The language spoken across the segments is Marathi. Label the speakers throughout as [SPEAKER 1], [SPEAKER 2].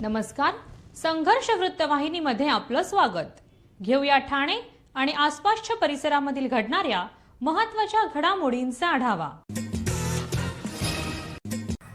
[SPEAKER 1] नमस्कार. संघर्ष वृत्तवाहिनीमध्ये आपलं स्वागत. घेऊया ठाणे आणि आसपासच्या परिसरामधील घडणाऱ्या महत्त्वाच्या घडामोडींचा आढावा.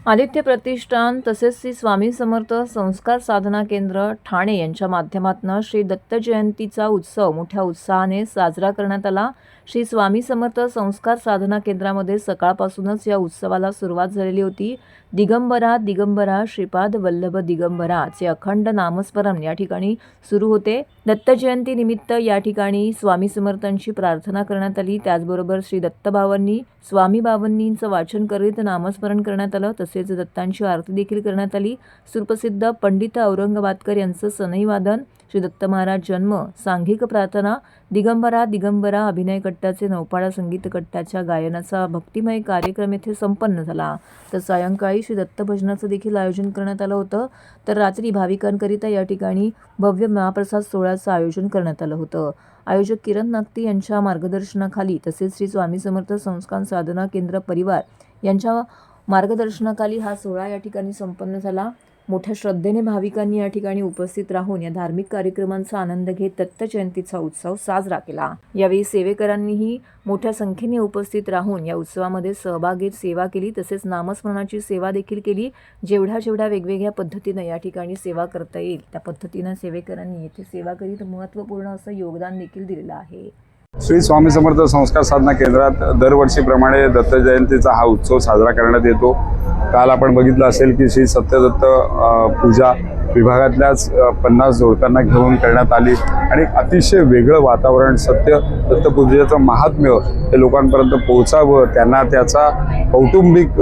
[SPEAKER 2] आदित्य प्रतिष्ठान तसेच श्री स्वामी समर्थ संस्कार साधना केंद्र ठाणे यांच्या माध्यमातून श्री दत्त जयंतीचा उत्सव मोठ्या उत्साहाने साजरा करण्यात आला. श्री स्वामी समर्थ संस्कार साधना केंद्रामध्ये सकाळपासूनच या उत्सवाला सुरुवात झालेली होती. दिगंबरा दिगंबरा श्रीपाद वल्लभ दिगंबराचे अखंड नामस्मरण या ठिकाणी सुरू होते. दत्त जयंती निमित्त या ठिकाणी स्वामी समर्थांची प्रार्थना करण्यात आली. त्याचबरोबर श्री दत्तबाबांनी स्वामी बाबांनींचं वाचन करीत नामस्मरण करण्यात आलं. तसेच दत्तांची आरती देखील करण्यात आली. सुप्रसिद्ध पंडित औरंगाबादकर यांचं सनई वादन, श्री दत्त महाराज जन्म, सांघिक प्रार्थना, दिगंबरा दिगंबरा अभिनय कट्ट्याचे नौपाडा संगीत कट्ट्याच्या गायनाचा भक्तिमय कार्यक्रम येथे संपन्न झाला. तर सायंकाळी श्री दत्त भजनाचं देखील आयोजन करण्यात आलं होतं. तर रात्री भाविकांकरिता या ठिकाणी भव्य महाप्रसाद सोहळ्याचं आयोजन करण्यात आलं होतं. आयोजक किरण नागती यांच्या मार्गदर्शनाखाली तसेच श्री स्वामी समर्थ संस्कार साधना केंद्र परिवार यांच्या मार्गदर्शनाखाली हा सोहळा या ठिकाणी संपन्न झाला. मोठ्या श्रद्धेने भाविकांनी या ठिकाणी उपस्थित राहून या धार्मिक कार्यक्रमांचा आनंद घेत दत्त जयंतीचा उत्सव साजरा केला. यावेळी सेवेकरांनीही मोठ्या संख्येने उपस्थित राहून या उत्सवामध्ये सहभाग घेत सेवा केली. तसेच नामस्मरणाची सेवा देखील केली. जेवढ्या वेगवेगळ्या पद्धतीने या ठिकाणी सेवा करता येईल त्या पद्धतीने सेवेकरांनी येथे सेवा करीत महत्त्वपूर्ण असं योगदान देखील दिलेलं आहे.
[SPEAKER 3] श्री स्वामी समर्थ संस्कार साधना केंद्रात दरवर्षीप्रमाणे दत्त जयंतीचा हा उत्सव साजरा करण्यात येतो. काल आपण बघितलं असेल की श्री सत्यदत्त पूजा विभागातल्याच 50 जोडप्यांना घेऊन करण्यात आली आणि अतिशय वेगळं वातावरण, सत्य दत्तपूजेचं महात्म्य हे लोकांपर्यंत पोहोचावं, त्यांना त्याचा कौटुंबिक,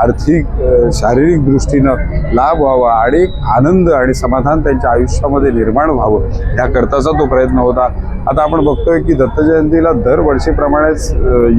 [SPEAKER 3] आर्थिक, शारीरिक दृष्टीनं लाभ व्हावा आणि एक आनंद आणि समाधान त्यांच्या आयुष्यामध्ये निर्माण व्हावं याकरताचा तो प्रयत्न होता. आता आपण बघतोय की दत्त जयंतीला दरवर्षीप्रमाणेच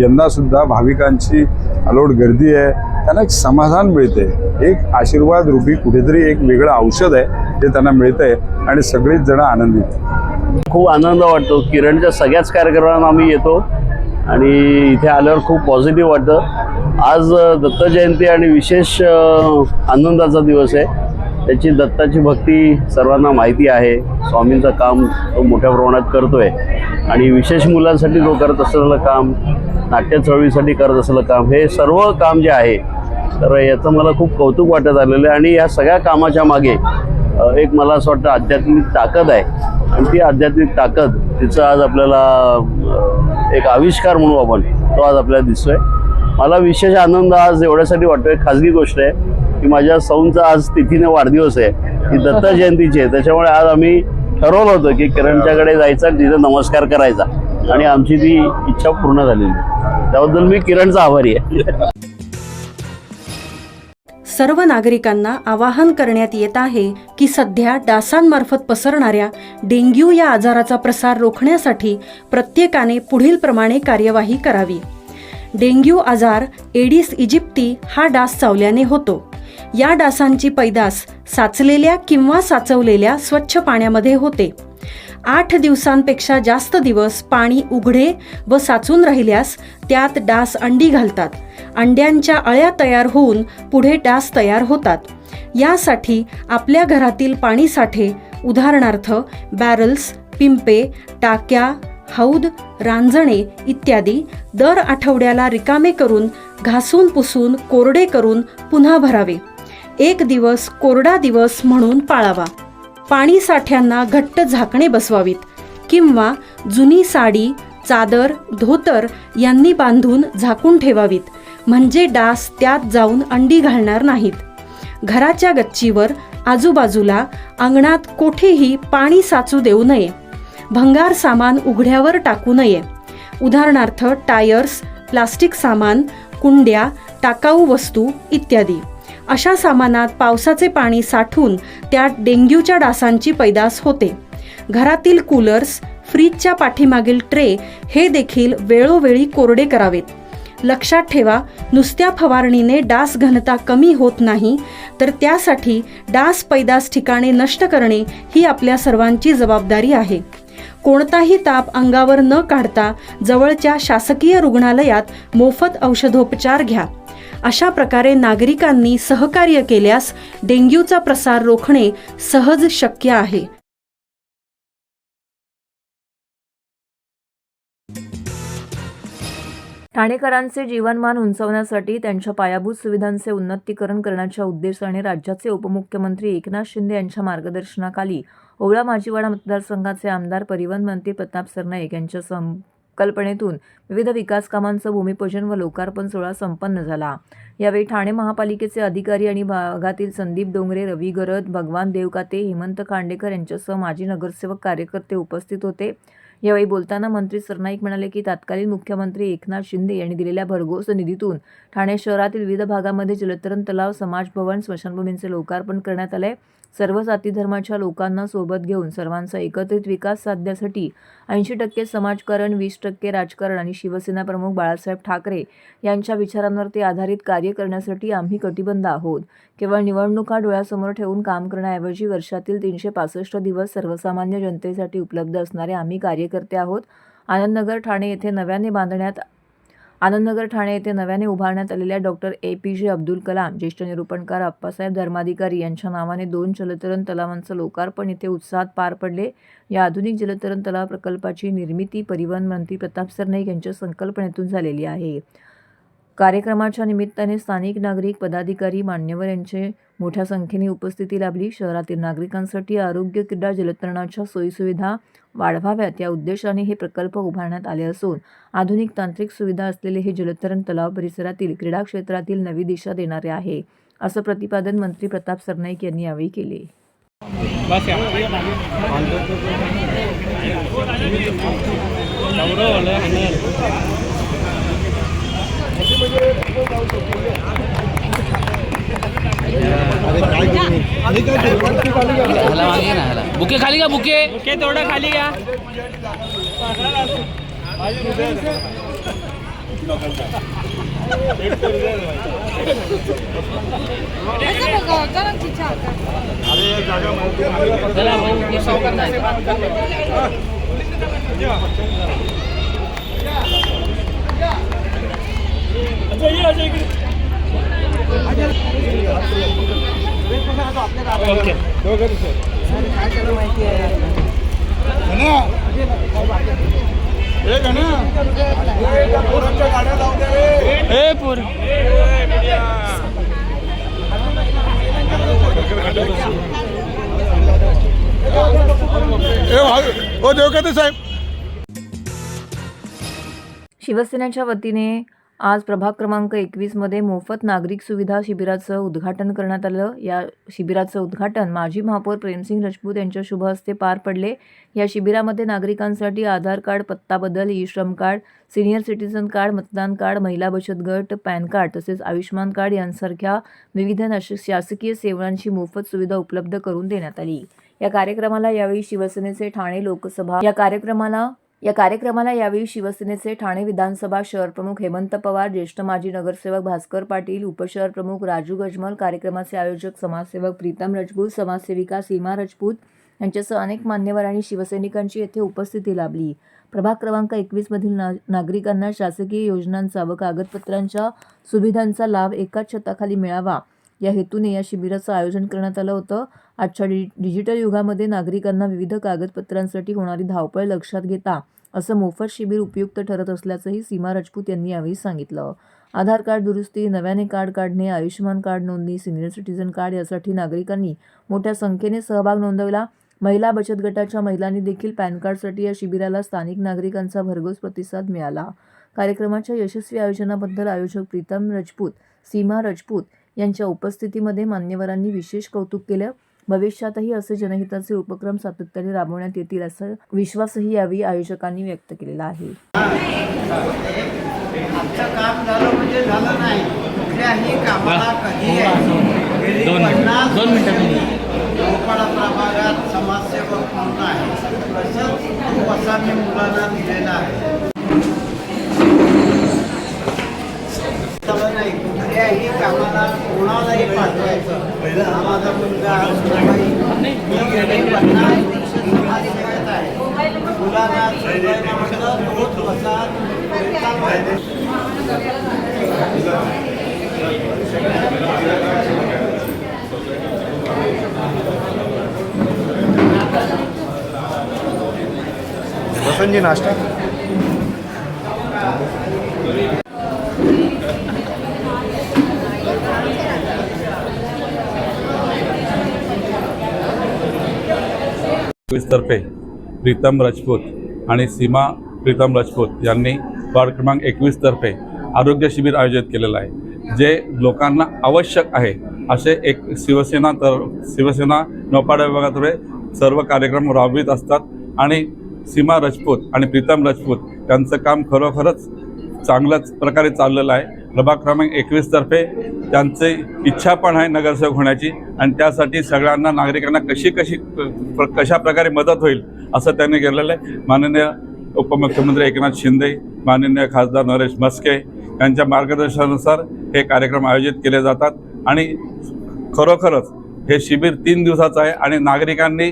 [SPEAKER 3] यंदासुद्धा भाविकांची अलोट गर्दी आहे. त्यांना एक समाधान मिळते, एक आशीर्वाद रूपी कुठेतरी एक वेगळं औषध आहे ते त्यांना मिळतंय आणि सगळीच जण आनंदित.
[SPEAKER 4] खूप आनंद वाटतो. किरणच्या सगळ्याच कार्यक्रमांना आम्ही येतो आणि इथे आल्यावर खूप पॉझिटिव्ह वाटतं. आज दत्त जयंती आणि विशेष आनंदाचा दिवस आहे. त्याची दत्ताची भक्ती सर्वांना माहिती आहे. स्वामींचं काम तो मोठ्या प्रमाणात करतोय आणि विशेष मुलांसाठी तो करत असलेलं काम, नाट्य चळवळीसाठी करत असलेलं काम, हे सर्व काम जे आहे तर याचं मला खूप कौतुक वाटत आलेलं आहे. आणि या सगळ्या कामाच्या मागे एक मला असं वाटतं आध्यात्मिक ताकद आहे आणि ती आध्यात्मिक ताकद तिचं आज आपल्याला एक आविष्कार म्हणू आपण, तो आज आपल्याला दिसतोय. मला विशेष आनंद आज एवढ्यासाठी वाटतोय, खाजगी गोष्ट आहे की माझ्या सौंचा आज तिथीने वाढदिवस आहे, ही दत्त जयंतीची आहे. त्याच्यामुळे आज आम्ही ठरवलं होतं की किरणच्याकडे जायचं, तिथे नमस्कार करायचा आणि आमची ती इच्छा पूर्ण झालेली. त्याबद्दल मी किरणचा आभारी आहे.
[SPEAKER 5] सर्व नागरिकांना आवाहन करण्यात येत आहे की सध्या डासांमार्फत पसरणाऱ्या डेंग्यू या आजाराचा प्रसार रोखण्यासाठी प्रत्येकाने पुढील प्रमाणे कार्यवाही करावी. डेंग्यू आजार एडिस इजिप्ती हा डास चावल्याने होतो. या डासांची पैदास साचलेल्या किंवा साचवलेल्या स्वच्छ पाण्यामध्ये होते. 8 दिवसांपेक्षा जास्त दिवस पाणी उघडे व साचून राहिल्यास त्यात डास अंडी घालतात. अंड्यांच्या अळ्या तयार होऊन पुढे डास तयार होतात. यासाठी आपल्या घरातील पाणी साठे, उदाहरणार्थ बॅरल्स, पिंपे, टाक्या, हौद, रांजणे इत्यादी दर आठवड्याला रिकामे करून घासून पुसून कोरडे करून पुन्हा भरावे. 1 दिवस कोरडा दिवस म्हणून पाळावा. पाणी साठ्यांना घट्ट झाकणे बसवावीत किंवा जुनी साडी, चादर, धोतर यांनी बांधून झाकून ठेवावीत, म्हणजे डास त्यात जाऊन अंडी घालणार नाहीत. घराच्या गच्चीवर, आजूबाजूला, अंगणात कोठेही पाणी साचू देऊ नये. भंगार सामान उघड्यावर टाकू नये, उदाहरणार्थ टायर्स, प्लास्टिक सामान, कुंड्या, टाकाऊ वस्तू इत्यादी. अशा सामानात पावसाचे पाणी साठून त्यात डेंग्यूच्या डासांची पैदास होते. घरातील कूलर्स, फ्रीजच्या पाठीमागील ट्रे हे देखील वेळोवेळी कोरडे करावेत. लक्षात ठेवा, नुसत्या फवारणीने डास घनता कमी होत नाही, तर त्यासाठी डास पैदास ठिकाणे नष्ट करणे ही आपल्या सर्वांची जबाबदारी आहे. कोणताही ताप अंगावर न काढता जवळच्या शासकीय रुग्णालयात मोफत औषधोपचार घ्या. अशा प्रकारे नागरिकांनी सहकार्य केल्यास डेंग्यूचा प्रसार रोखणे सहज शक्य आहे.
[SPEAKER 2] ठाणेकरांचे जीवनमान उंचावण्यासाठी त्यांच्या पायाभूत सुविधांचे उन्नतीकरण करण्याच्या उद्देशाने राज्याचे उपमुख्यमंत्री एकनाथ शिंदे यांच्या मार्गदर्शनाखाली ओवळा माजीवाडा मतदारसंघाचे आमदार परिवहन मंत्री प्रताप सरनाईक यांच्या संकल्पनेतून विविध विकास कामांचं भूमिपूजन व लोकार्पण सोहळा संपन्न झाला. यावेळी ठाणे महापालिकेचे अधिकारी आणि भागातील संदीप डोंगरे, रवी गरद, भगवान देवकाते, हेमंत खांडेकर यांच्यासह माजी नगरसेवक कार्यकर्ते उपस्थित होते. यावेळी बोलताना मंत्री सरनाईक म्हणाले की तत्कालीन मुख्यमंत्री एकनाथ शिंदे यांनी दिलेल्या भरघोस निधीतून ठाणे शहरातील विविध भागामध्ये जलतरण तलाव, समाज भवन, स्मशानभूमींचे लोकार्पण करण्यात आले. सर्व जाती धर्माच्या लोकांना सोबत घेऊन सर्वांचा एकत्रित विकास साधण्यासाठी 80% समाजकारण, 20% राजकारण आणि शिवसेना प्रमुख बाळासाहेब ठाकरे यांच्या विचारांवरती आधारित कार्य करण्यासाठी आम्ही कटिबद्ध आहोत. केवळ निवडणुका डोळ्यासमोर ठेवून काम करण्याऐवजी वर्षातील 365 दिवस सर्वसामान्य जनतेसाठी उपलब्ध असणारे आम्ही कार्यकर्ते आहोत. आनंदनगर ठाणे येथे नव्याने उभारण्यात आलेल्या डॉक्टर APJ अब्दुल कलाम ज्येष्ठ निरूपणकार अप्पासाहेब धर्माधिकारी यांच्या नावाने 2 जलतरण तलावांचं लोकार्पण येथे उत्साहात पार पडले. या आधुनिक जलतरण तलाव प्रकल्पाची निर्मिती परिवहन मंत्री प्रताप सरनाईक यांच्या संकल्पनेतून झालेली आहे. कार्यक्रमाच्या निमित्ताने स्थानिक नागरिक, पदाधिकारी, मान्यवर यांचे मोठ्या संख्येने उपस्थिती लाभली. शहरातील नागरिकांसाठी आरोग्य, क्रीडा, जलतरणाच्या सोयीसुविधा वाढवाव्यात या उद्देशाने हे प्रकल्प उभारण्यात आले असून आधुनिक तांत्रिक सुविधा असलेले हे जलतरण तलाव परिसरातील क्रीडा क्षेत्रातील नवी दिशा देणारे आहे, असं प्रतिपादन मंत्री प्रताप सरनाईक यांनी यावेळी केले.
[SPEAKER 6] बुके खाली का? बुके तेवढं खाली या. चला भाऊ, हे सावकार नाही.
[SPEAKER 2] शिवसेनेच्या वतीने आज प्रभाग क्रमांक 21 मध्ये मोफत नागरिक सुविधा शिबिराचं उद्घाटन करण्यात आलं. या शिबिराचं उद्घाटन माजी महापौर प्रेमसिंग राजपूत यांच्या शुभ हस्ते पार पडले. या शिबिरामध्ये नागरिकांसाठी आधार कार्ड, पत्ता बदल, e-Shram card, senior citizen card, मतदान कार्ड, महिला बचत गट, पॅन कार्ड तसेच आयुष्यमान कार्ड यांसारख्या विविध शासकीय सेवांची मोफत सुविधा उपलब्ध करून देण्यात आली. या कार्यक्रमाला यावेळी शिवसेनेचे ठाणे विधानसभा शहर प्रमुख हेमंत पवार, ज्येष्ठ माजी नगरसेवक भास्कर पाटील, उपशहर प्रमुख राजू गजमल, कार्यक्रमाचे आयोजक समाजसेवक प्रीतम राजपूत, समाजसेविका सीमा राजपूत यांच्यासह अनेक मान्यवर आणि शिवसैनिकांची येथे उपस्थिती लाभली. प्रभाग क्रमांक 21 मधील नागरिकांना शासकीय योजनांचा व कागदपत्रांच्या सुविधांचा लाभ एकाच छताखाली मिळावा या हेतूने या शिबिराचं आयोजन करण्यात आलं होतं. आजच्या डिजिटल युगामध्ये नागरिकांना विविध कागदपत्रांसाठी होणारी धावपळ लक्षात घेता असं मोफत शिबिर उपयुक्त ठरत असल्याचंही सीमा राजपूत यांनी यावेळी सांगितलं. आधार कार्ड दुरुस्ती, नव्याने कार्ड काढणे, आयुष्यमान कार्ड नोंदणी, सिनियर सिटीझन कार्ड यासाठी नागरिकांनी मोठ्या संख्येने सहभाग नोंदवला. महिला बचत गटाच्या महिलांनी देखील पॅन कार्डसाठी या शिबिराला स्थानिक नागरिकांचा भरघोस प्रतिसाद मिळाला. कार्यक्रमाच्या यशस्वी आयोजनाबद्दल आयोजक प्रीतम राजपूत, सीमा राजपूत यांच्या उपस्थितीमध्ये मान्यवरांनी विशेष कौतुक केलं. भविष्यातही असे जनहिताचे उपक्रम सातत्याने राबवण्यात येतील असा विश्वासही यावेळी आयोजकांनी व्यक्त केलेला आहे.
[SPEAKER 7] आमचं काम झालं म्हणजे झालं नाही. कुठल्याही कामाला कधी मोपाडा प्रभागात समाजसेवक म्हणून आहे. तसंच असा मी मुलांना दिलेला आहे. नाही कुठल्याही कामाला कोणालाही पाठवायचं. माझा मुलगा मी गेले 50 वर्ष समाज सेवेत आहे. मुलांना तोच वसाहत
[SPEAKER 8] वसंतजी नाश्ता
[SPEAKER 3] तर्फे प्रीतम राजपूत आणि सीमा प्रीतम राजपूत यांनी वार्ड क्रमांक 21 तर्फे आरोग्य शिबिर आयोजित केलेलं आहे, जे लोकांना आवश्यक आहे असे एक शिवसेना नौपाडा विभागातर्फे सर्व कार्यक्रम राबवित असतात. आणि सीमा राजपूत आणि प्रीतम राजपूत यांचं काम खरोखरच चांगल्याच प्रकारे चाललेलं आहे. प्रभाग क्रमांक 21 तर्फे त्यांची इच्छा पण आहे नगरसेवक होण्याची, आणि त्यासाठी सगळ्यांना नागरिकांना कशा प्रकारे मदत होईल असं त्यांनी केलेलं आहे. माननीय उपमुख्यमंत्री एकनाथ शिंदे, माननीय खासदार नरेश म्हस्के यांच्या मार्गदर्शनानुसार हे कार्यक्रम आयोजित केले जातात. आणि खरोखरच हे शिबिर 3 दिवसाचं आहे आणि नागरिकांनी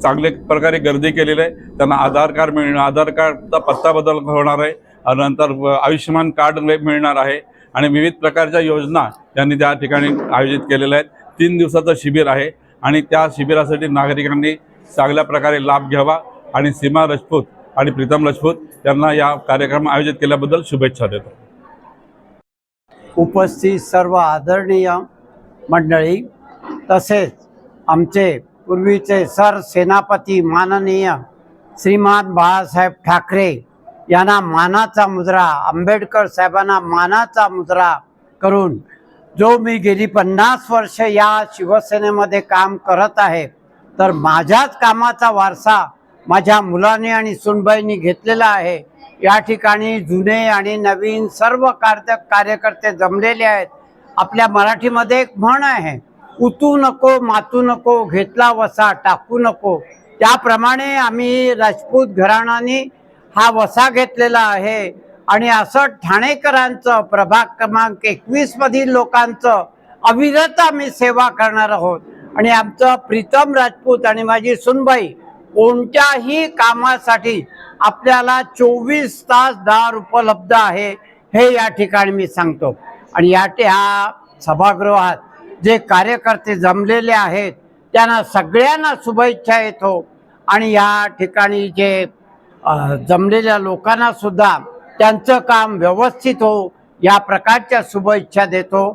[SPEAKER 3] चांगल्या प्रकारे गर्दी केलेली आहे. त्यांना आधार कार्ड मिळणार, आधार कार्डचा पत्ता बदल होणार आहे, नंतर आयुष्यमान कार्ड मिळणार आहे आणि विविध प्रकारच्या योजना त्यांनी त्या ठिकाणी आयोजित केलेल्या आहेत. 3 दिवसाचं शिबिर आहे आणि त्या शिबिरासाठी नागरिकांनी चांगल्या प्रकारे लाभ घ्यावा. आणि सीमा राजपूत आणि प्रीतम राजपूत यांना या कार्यक्रम आयोजित केल्याबद्दल शुभेच्छा देतो.
[SPEAKER 7] उपस्थित सर्व आदरणीय मंडळी, तसेच आमचे पूर्वीचे सरसेनापती माननीय श्रीमान बाळासाहेब ठाकरे यांना मानाचा मुद्रा, आंबेडकर साहेबांना मानाचा मुद्रा करून जो मी गेली 50 वर्ष या शिवसेनेमध्ये काम करत आहे, तर माझ्याच कामाचा वारसा माझ्या मुलाने आणि सुनबाईंनी घेतलेला आहे. या ठिकाणी जुने आणि नवीन सर्व कार्यकर्ते जमलेले आहेत. आपल्या मराठीमध्ये एक म्हण आहे, उतू नको मातू नको, घेतला वसा टाकू नको. त्याप्रमाणे आम्ही राजपूत घराण्याने हा वसा घेतलेला आहे. आणि असं ठाणेकरांचं प्रभाग क्रमांक 21 मधील लोकांचं अविरत आम्ही सेवा करणार आहोत. आणि आमचं प्रीतम राजपूत आणि माझी सुनबाई कोणत्याही कामासाठी आपल्याला 24 तास दार उपलब्ध आहे, हे या ठिकाणी मी सांगतो. आणि ह्या सभागृहात जे कार्यकर्ते जमलेले आहेत त्यांना सगळ्यांना शुभेच्छा येतो. आणि या ठिकाणी जे जमलेल्या लोकांना सुद्धा त्यांचं काम व्यवस्थित हो या प्रकारच्या शुभेच्छा देतो.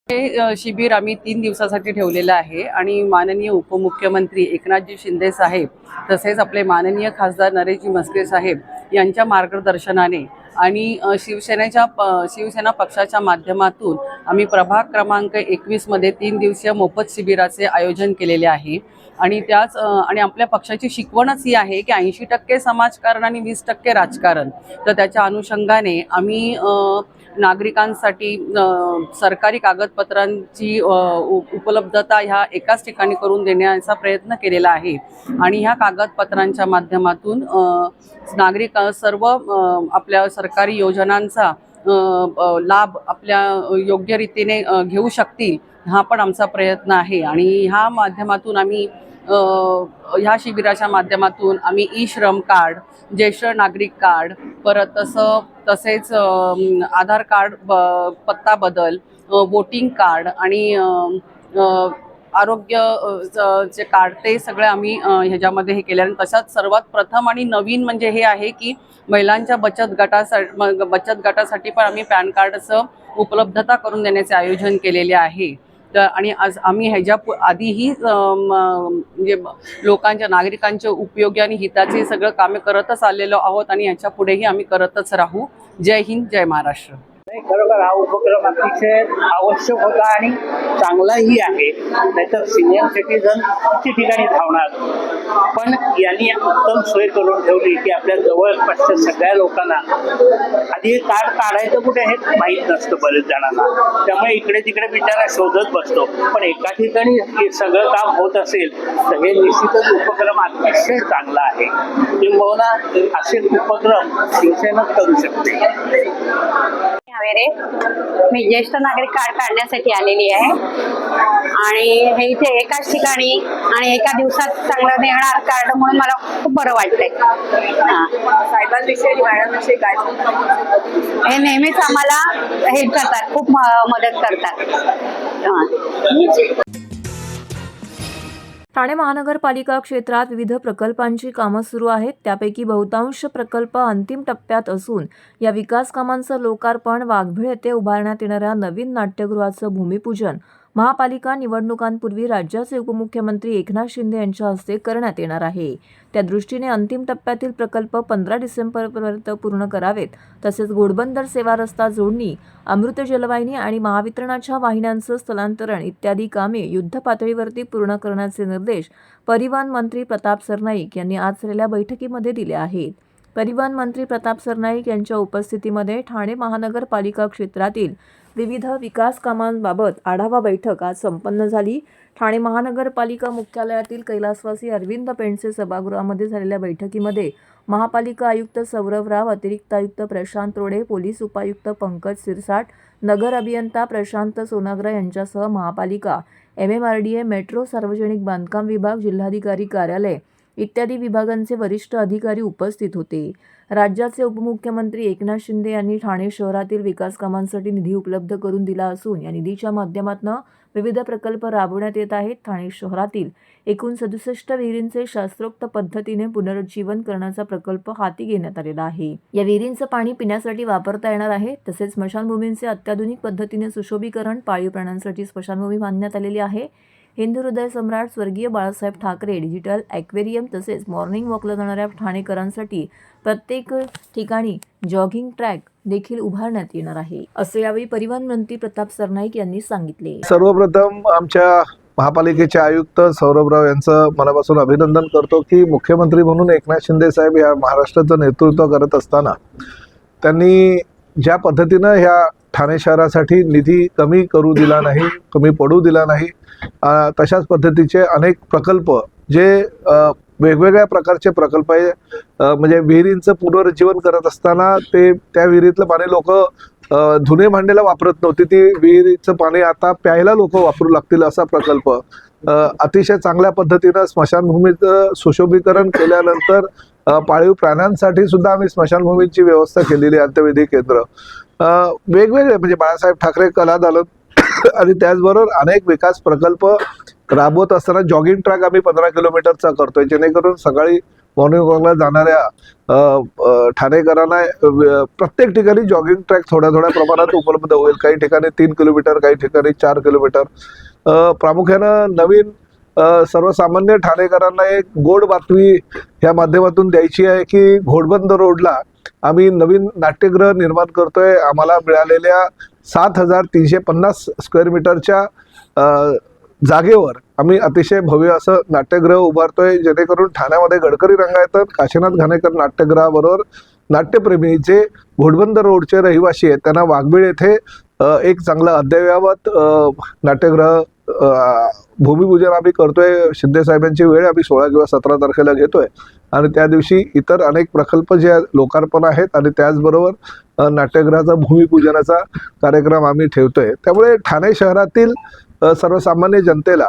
[SPEAKER 9] हे शिबिर आम्ही 3 दिवसासाठी ठेवलेलं आहे आणि माननीय उपमुख्यमंत्री एकनाथजी शिंदे साहेब, तसेच आपले माननीय खासदार नरेशजी म्हस्के साहेब यांच्या मार्गदर्शनाने आणि शिवसेना पक्षाच्या माध्यमातून आम्ही प्रभाग क्रमांक 21 मध्ये 3 दिवसीय मोफत शिबिराचे आयोजन केलेले आहे. आणि आणि आपल्या पक्षाची शिकवणच ही आहे की 80% समाजकारण आणि 20% राजकारण. तर त्याच्या अनुषंगाने आम्ही नागरिकांसाठी सरकारी कागदपत्रांची उपलब्धता ह्या एकाच ठिकाणी करून देण्याचा प्रयत्न केलेला आहे. आणि ह्या कागदपत्रांच्या माध्यमातून नागरिक सर्व आपल्या सरकारी योजनांचा लाभ आपल्या योग्य रीतीने घेऊ शकतील, हा पण आमचा प्रयत्न आहे. आणि ह्या माध्यमातून आम्ही ह्या शिबिराच्या माध्यमातून आम्ही ई श्रम कार्ड, ज्येष्ठ नागरिक कार्ड, परत तसेच आधार कार्ड पत्ता बदल, वोटिंग कार्ड आणि आरोग्य चे कार्ड, ते सगळे आम्ही ह्याच्यामध्ये हे केले. आणि तशाच सर्वात प्रथम आणि नवीन म्हणजे हे आहे की महिलांच्या बचत गटासाठी पण आम्मी पॅन कार्डचं उपलब्धता करून देण्याचे आयोजन केलेले आहे. आणि आज आम्ही ह्याच्या आधीही म्हणजे लोकांच्या, नागरिकांच्या उपयोगी आणि हिताचे सगळं कामे करतच आलेलो आहोत आणि याच्या पुढेही आम्ही करतच राहू. जय हिंद, जय महाराष्ट्र.
[SPEAKER 10] खरोखर हा उपक्रम अतिशय आवश्यक होता आणि चांगलाही आहे. नाहीतर सिनियर सिटीजन किती ठिकाणी धावणार, पण यांनी उत्तम सोय करून ठेवली की आपल्या जवळपासच्या सगळ्या लोकांना आधी कार्ड काढायचं कुठे हे माहीत नसतं बरेच जणांना. त्यामुळे इकडे तिकडे बिचारा शोधत बसतो. पण एका ठिकाणी हे सगळं काम होत असेल तर हे निश्चितच उपक्रम अतिशय चांगला आहे. किंबहुना असे उपक्रम शिवसेना करू शकते.
[SPEAKER 11] वगैरे. मी ज्येष्ठ नागरिक कार्ड काढण्यासाठी आलेली आहे आणि हे इथे एकाच ठिकाणी आणि एका दिवसात चांगलं मिळणार कार्ड म्हणून मला खूप बरं वाटतंय. साहेबांविषयी मॅडमविषयी काय? हे नेहमीच आम्हाला हेल्प करतात, खूप मदत करतात.
[SPEAKER 2] ठाणे महानगरपालिका क्षेत्रात विविध प्रकल्पांची कामं सुरू आहेत. त्यापैकी बहुतांश प्रकल्प अंतिम टप्प्यात असून या विकास कामांचं लोकार्पण वाघबीळ येथे उभारण्यात येणाऱ्या नवीन नाट्यगृहाचं भूमिपूजन महापालिका निवडणुकांपूर्वी राज्याचे उपमुख्यमंत्री एकनाथ शिंदे यांच्या हस्ते करण्यात येणार आहे. त्या दृष्टीने अंतिम टप्प्यातील प्रकल्प 15 डिसेंबरपर्यंत पूर्ण करावेत. तसेच घोडबंदर सेवा रस्ता जोडणी, अमृत जलवाहिनी आणि महावितरणाच्या वाहिन्यांचं स्थलांतरण इत्यादी कामे युद्ध पातळीवरती पूर्ण करण्याचे निर्देश परिवहन मंत्री प्रताप सरनाईक यांनी आज झालेल्या बैठकीमध्ये दिले आहेत. परिवहन मंत्री प्रताप सरनाईक यांच्या उपस्थितीमध्ये ठाणे महानगरपालिका क्षेत्रातील विविध विकास कामांबाबत आढावा बैठक आज संपन्न झाली. ठाणे महानगरपालिका मुख्यालयातील कैलासवासी अरविंद पेंडसे सभागृहामध्ये झालेल्या बैठकीमध्ये महापालिका आयुक्त सौरभ राव, अतिरिक्त आयुक्त प्रशांत रोडे, पोलीस उपायुक्त पंकज सिरसाट, नगर अभियंता प्रशांत सोनाग्रा यांच्यासह महापालिका, MMRDA, मेट्रो, सार्वजनिक बांधकाम विभाग, जिल्हाधिकारी कार्यालय इत्यादी विभागांचे वरिष्ठ अधिकारी उपस्थित होते. राज्याचे उपमुख्यमंत्री एकनाथ शिंदे यांनी ठाणे शहरातील विकास कामांसाठी निधी उपलब्ध करून दिला असून या निधीच्या माध्यमातून विविध प्रकल्प राबवण्यात येत आहेत. ठाणे शहरातील एकूण 67 विहिरींचे शास्त्रोक्त पद्धतीने पुनरुज्जीवन करण्याचा प्रकल्प हाती घेण्यात आलेला आहे. या विहिरींचं पाणी पिण्यासाठी वापरता येणार आहे. तसेच स्मशानभूमींचे अत्याधुनिक पद्धतीने सुशोभीकरण, पाळीव प्राण्यांसाठी स्मशानभूमी बांधण्यात आलेली आहे. हिंदू हृदय सम्राट स्वर्गीय बाळासाहेब ठाकरे डिजिटल ॲक्वेरियम तसेच मॉर्निंग वॉकला जाणाऱ्या ठाणेकरांसाठी प्रत्येक ठिकाणी जॉगिंग ट्रॅक देखील उभारण्यात येणार आहे, असे यावेळी परिवहन मंत्री प्रताप सरनाईक यांनी सांगितले.
[SPEAKER 8] सर्वप्रथम आमच्या महापालिकेचे आयुक्त सौरभराव यांचं मनापासून अभिनंदन करतो की मुख्यमंत्री म्हणून एकनाथ शिंदे साहेब या महाराष्ट्राचं नेतृत्व करत असताना त्यांनी ज्या पद्धतीनं ह्या ठाणे शहरासाठी निधी कमी करू दिला नाही, कमी पडू दिला नाही, तशाच पद्धतीचे अनेक प्रकल्प जे वेगवेगळ्या प्रकारचे प्रकल्प आहे, म्हणजे विहिरींचं पुनरुज्जीवन करत असताना त्या विहिरीतलं पाणी लोक धुणे भांड्याला वापरत नव्हती, ती विहिरीचं पाणी आता प्यायला लोक वापरू लागतील असा प्रकल्प. अतिशय चांगल्या पद्धतीनं स्मशानभूमीचं सुशोभीकरण केल्यानंतर पाळीव प्राण्यांसाठी सुद्धा आम्ही स्मशानभूमीची व्यवस्था केलेली, अंत्यविधी केंद्र वेगवेगळे म्हणजे बाळासाहेब ठाकरे कला दालन आणि त्याचबरोबर अनेक विकास प्रकल्प राबवत असताना जॉगिंग ट्रॅक आम्ही 15 किलोमीटरचा करतोय, जेणेकरून सकाळी मॉर्निंग वॉकला जाणाऱ्या ठाणेकरांना प्रत्येक ठिकाणी जॉगिंग ट्रॅक थोड्या प्रमाणात उपलब्ध होईल. काही ठिकाणी 3 किलोमीटर, काही ठिकाणी 4 किलोमीटर. प्रामुख्यानं नवीन सर्वसामान्य ठाणेकरांना एक गोड बातमी ह्या माध्यमातून द्यायची आहे की घोडबंदर रोडला आम्ही नवीन नाट्यगृह निर्माण करतोय. आम्हाला मिळालेल्या 7,350 स्क्वेअर मीटरच्या जागेवर आम्ही अतिशय भव्य असं नाट्यगृह उभारतोय, जेणेकरून ठाण्यामध्ये गडकरी रंगायतन, काशीनाथ घाणेकर नाट्यगृहाबरोबर नाट्यप्रेमी जे घोडबंदर रोडचे रहिवासी आहेत त्यांना वाघबीळ येथे एक चांगलं अद्ययावत नाट्यगृह भूमिपूजन आम्ही करतोय. शिंदे साहेबांची वेळ आम्ही 16 किंवा 17 तारखेला घेतोय आणि त्या दिवशी इतर अनेक प्रकल्प जे लोकार्पण आहेत आणि त्याचबरोबर नाट्यगृहाचा भूमिपूजनाचा कार्यक्रम आम्ही ठेवतोय. त्यामुळे ठाणे शहरातील सर्वसामान्य जनतेला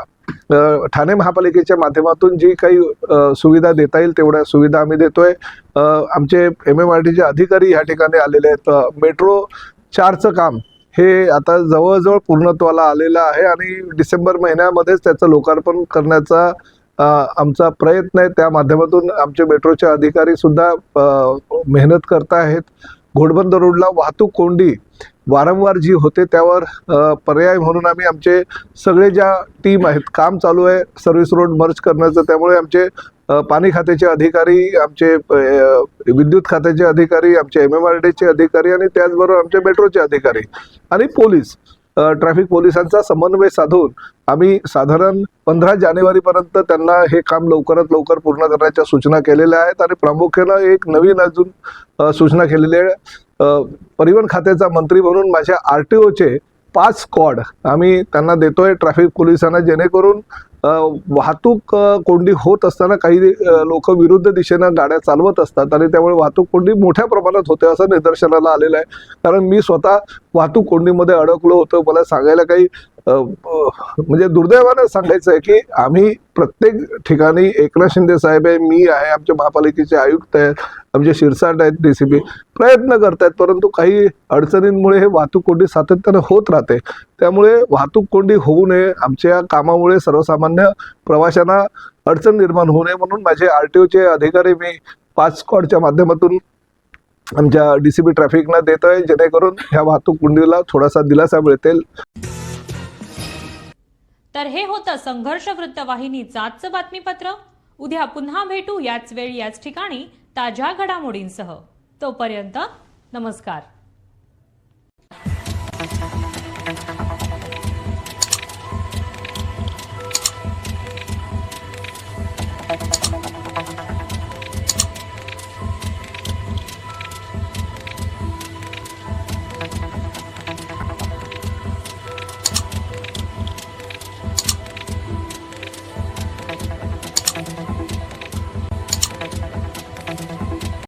[SPEAKER 8] ठाणे महापालिकेच्या माध्यमातून जी काही सुविधा देता येईल तेवढ्या सुविधा आम्ही देतोय. आमचे MMRDचे अधिकारी ह्या ठिकाणी आलेले आहेत. मेट्रो 4चं काम हे आता जवळजवळ पूर्णत्वाला आलेलं आहे आणि डिसेंबर महिन्यामध्येच त्याचं लोकार्पण करण्याचा आमचा प्रयत्न आहे. त्या माध्यमातून आमचे मेट्रोचे अधिकारी सुद्धा मेहनत करत आहेत. घोडबंदर रोडला वाहतूक कोंडी वारंवार जी होते त्यावर पर्याय म्हणून आम्ही आमचे सगळे ज्या टीम आहेत, काम चालू आहे सर्व्हिस रोड मर्ज करण्याचं. त्यामुळे आमचे पाणी खात्याचे अधिकारी, आमचे विद्युत खात्याचे अधिकारी, आमचे MMRDचे अधिकारी आणि त्याचबरोबर आमचे मेट्रोचे अधिकारी आणि पोलीस, ट्रॅफिक पोलिसांचा समन्वय साधून आम्ही साधारण 15 जानेवारीपर्यंत त्यांना हे काम लवकरात लवकर पूर्ण करण्याच्या सूचना केलेल्या आहेत. आणि प्रामुख्यानं एक नवीन अजून सूचना केलेली आहे. परिवहन खात्याचा मंत्री म्हणून माझ्या RTOचे 5 स्क्वॉड आम्ही त्यांना देतोय ट्रॅफिक पोलिसांना, जेणेकरून वाहतूक कोंडी होत असताना काही लोक विरुद्ध दिशेनं गाड्या चालवत असतात आणि त्यामुळे वाहतूक कोंडी मोठ्या प्रमाणात होते असं निदर्शनाला आलेलं आहे. कारण मी स्वतः वाहतूक कोंडीमध्ये अडकलो होतो. मला सांगायला काही म्हणजे दुर्दैवानं सांगायचं आहे की आम्ही प्रत्येक ठिकाणी एकनाथ शिंदे साहेब आहे, मी आहे, आमचे महापालिकेचे आयुक्त आहेत, आमचे शिरसाट आहेत, DCP प्रयत्न करतायत, परंतु काही अडचणींमुळे हे वाहतूक कोंडी सातत्यानं होत राहते. त्यामुळे वाहतूक कोंडी होऊ नये, आमच्या कामामुळे सर्वसामान्य प्रवाशांना अडचण निर्माण होऊ नये म्हणून माझे RTOचे अधिकारी मी 5 स्क्वॉडच्या माध्यमातून आमच्या DCP ट्रॅफिकना देतोय, जेणेकरून ह्या वाहतूक कोंडीला थोडासा दिलासा मिळतील.
[SPEAKER 1] तर हे होतं संघर्ष वृत्तवाहिनीचं आजचं बातमीपत्र. उद्या पुन्हा भेटू याच वेळी याच ठिकाणी ताज्या घडामोडींसह. तोपर्यंत नमस्कार.